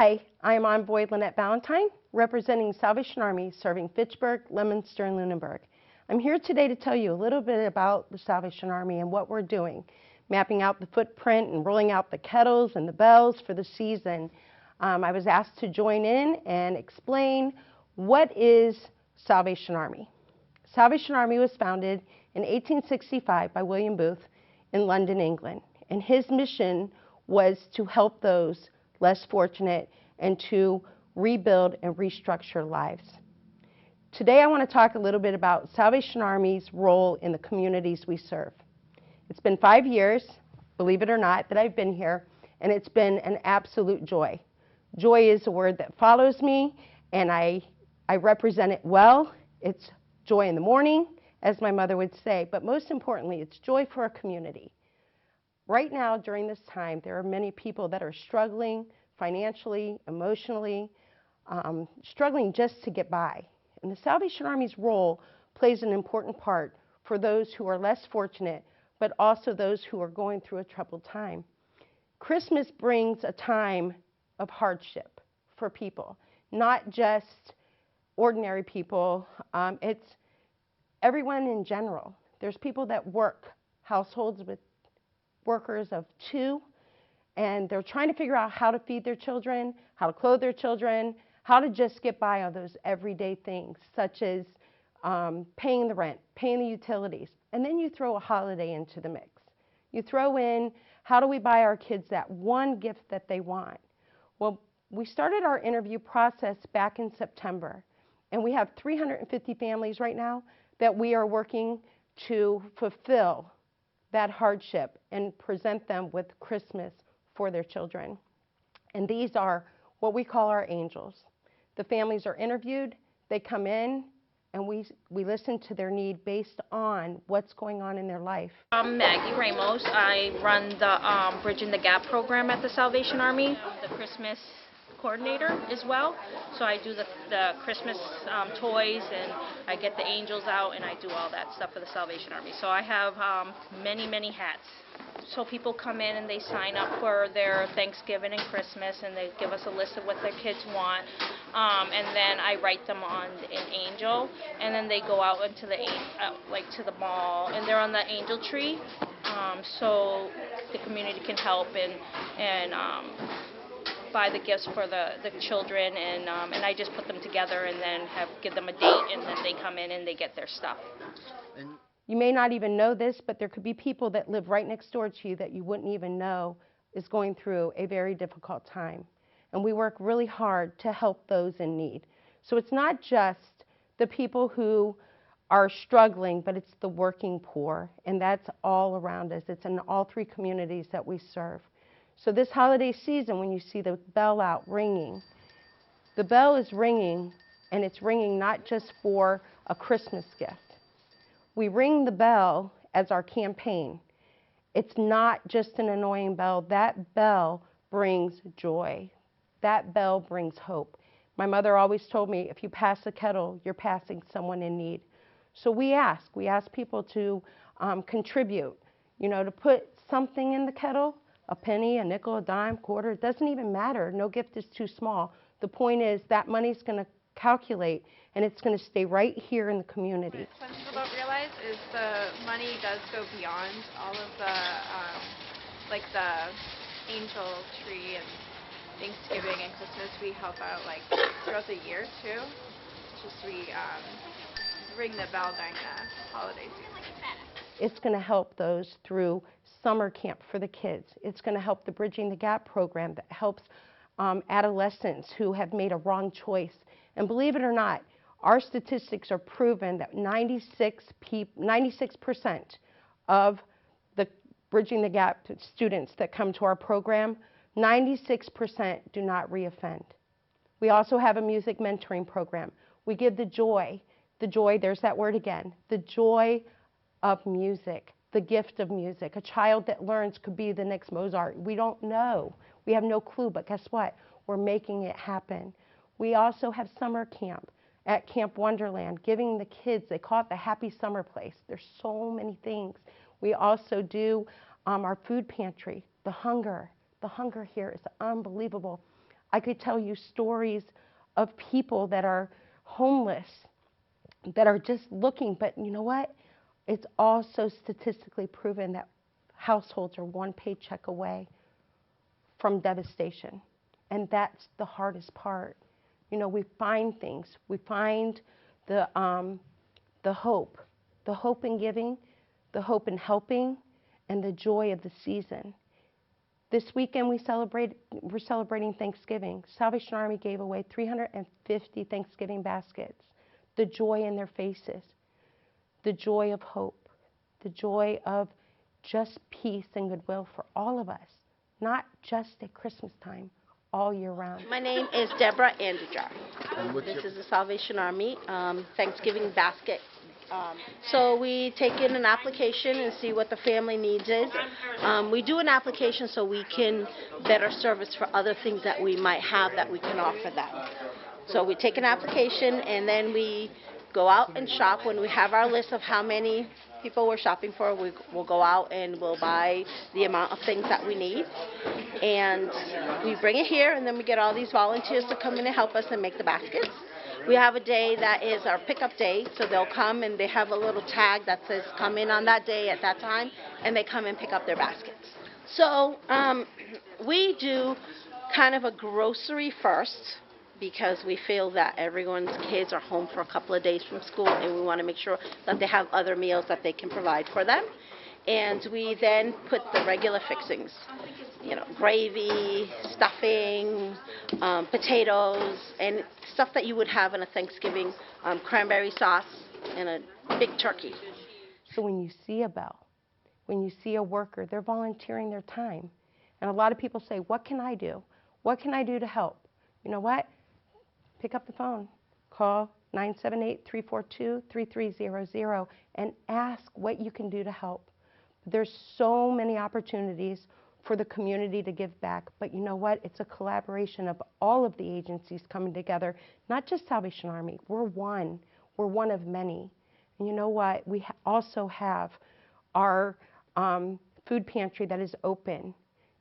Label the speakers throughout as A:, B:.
A: Hi, I'm Envoy Lynette Valentine, representing Salvation Army, serving Fitchburg, Leominster, and Lunenburg. I'm here today to tell you a little bit about the Salvation Army and what we're doing, mapping out the footprint and rolling out the kettles and the bells for the season. I was asked to join in and explain what is Salvation Army. Salvation Army was founded in 1865 by William Booth in London, England, and his mission was to help those less fortunate and to rebuild and restructure lives. Today I want to talk a little bit about Salvation Army's role in the communities we serve. It's been 5 years, believe it or not, that I've been here, and it's been an absolute joy. Joy is a word that follows me, and I represent it well. It's joy in the morning, as my mother would say, but most importantly, it's joy for a community. Right now, during this time, there are many people that are struggling financially, emotionally, struggling just to get by. And the Salvation Army's role plays an important part for those who are less fortunate, but also those who are going through a troubled time. Christmas brings a time of hardship for people, not just ordinary people. It's everyone in general. There's people that work, households with workers of 2, and they're trying to figure out how to feed their children, how to clothe their children, how to just get by on those everyday things, such as paying the rent, paying the utilities. And then you throw a holiday into the mix. You throw in, how do we buy our kids that one gift that they want? Well, we started our interview process back in September, and we have 350 families right now that we are working to fulfill that hardship and present them with Christmas for their children. And these are what we call our angels. The families are interviewed, they come in, and we listen to their need based on what's going on in their life.
B: I'm Maggie Ramos. I run the Bridging the Gap program at the Salvation Army, the Christmas coordinator as well. So I do the Christmas toys, and I get the angels out, and I do all that stuff for the Salvation Army. So I have many hats. So people come in and they sign up for their Thanksgiving and Christmas, and they give us a list of what their kids want, and then I write them on an angel, and then they go out into the like to the mall, and they're on the angel tree, so the community can help and buy the gifts for the children, and I just put them together and then give them a date, and then they come in and they get their stuff.
A: You may not even know this, but there could be people that live right next door to you that you wouldn't even know is going through a very difficult time. And we work really hard to help those in need. So it's not just the people who are struggling, but it's the working poor, and that's all around us. It's in all 3 communities that we serve. So this holiday season, when you see the bell out ringing, the bell is ringing, and it's ringing not just for a Christmas gift. We ring the bell as our campaign. It's not just an annoying bell. That bell brings joy. That bell brings hope. My mother always told me, if you pass a kettle, you're passing someone in need. So we ask people to contribute, to put something in the kettle, a penny, a nickel, a dime, quarter, it doesn't even matter. No gift is too small. The point is that money's going to calculate, and it's going to stay right here in the community.
C: What some people don't realize is the money does go beyond all of the, like the angel tree and Thanksgiving and Christmas. We help out like throughout the year too. Just we ring the bell during the holiday season.
A: It's going to help those through summer camp for the kids. It's going to help the Bridging the Gap program that helps adolescents who have made a wrong choice. And believe it or not, our statistics are proven that 96% of the Bridging the Gap students that come to our program, 96% do not reoffend. We also have a music mentoring program. We give the joy, there's that word again, the joy of music, the gift of music. A child that learns could be the next Mozart. We don't know. We have no clue, but guess what? We're making it happen. We also have summer camp at Camp Wonderland, giving the kids, they call it the Happy Summer Place. There's so many things. We also do our food pantry, the hunger. The hunger here is unbelievable. I could tell you stories of people that are homeless, that are just looking, but you know what? It's also statistically proven that households are one paycheck away from devastation. And that's the hardest part. You know, we find things. We find the hope in giving, the hope in helping, and the joy of the season. This weekend we're celebrating Thanksgiving. Salvation Army gave away 350 Thanksgiving baskets. The joy in their faces, the joy of hope, the joy of just peace and goodwill for all of us, not just at Christmas time, all year round.
D: My name is Deborah Andujar. This is the Salvation Army Thanksgiving basket. So we take in an application and see what the family needs is. We do an application so we can better service for other things that we might have that we can offer them. So we take an application and then we go out and shop. When we have our list of how many people we're shopping for, we'll go out and we'll buy the amount of things that we need. And we bring it here, and then we get all these volunteers to come in and help us and make the baskets. We have a day that is our pickup day, so they'll come and they have a little tag that says come in on that day at that time, and they come and pick up their baskets. So we do kind of a grocery first, because we feel that everyone's kids are home for a couple of days from school, and we want to make sure that they have other meals that they can provide for them. And we then put the regular fixings, you know, gravy, stuffing, potatoes, and stuff that you would have in a Thanksgiving, cranberry sauce, and a big turkey.
A: So when you see a bell, when you see a worker, they're volunteering their time. And a lot of people say, what can I do? What can I do to help? You know what? Pick up the phone, call 978-342-3300, and ask what you can do to help. There's so many opportunities for the community to give back, but you know what? It's a collaboration of all of the agencies coming together, not just Salvation Army. We're one of many. And you know what? We also have our food pantry that is open.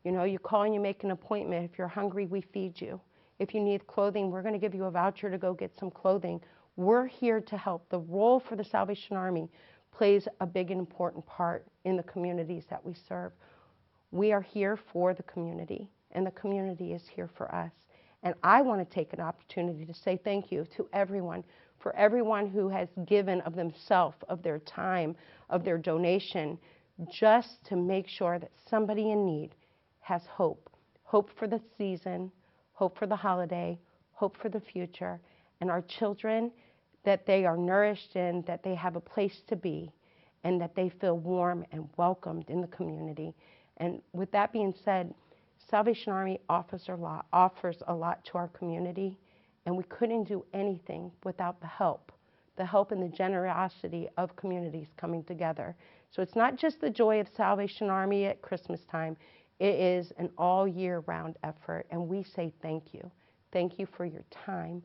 A: You know, you call and you make an appointment. If you're hungry, we feed you. If you need clothing, we're going to give you a voucher to go get some clothing. We're here to help. The role for the Salvation Army plays a big and important part in the communities that we serve. We are here for the community, and the community is here for us. And I want to take an opportunity to say thank you to everyone, for everyone who has given of themselves, of their time, of their donation, just to make sure that somebody in need has hope. Hope for the season, hope for the holiday, hope for the future, and our children, that they are nourished and that they have a place to be, and that they feel warm and welcomed in the community. And with that being said, Salvation Army offers a lot to our community, and we couldn't do anything without the help and the generosity of communities coming together. So it's not just the joy of Salvation Army at Christmas time. It is an all year round effort, and we say thank you. Thank you for your time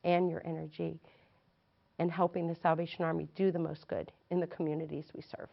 A: and your energy and helping the Salvation Army do the most good in the communities we serve.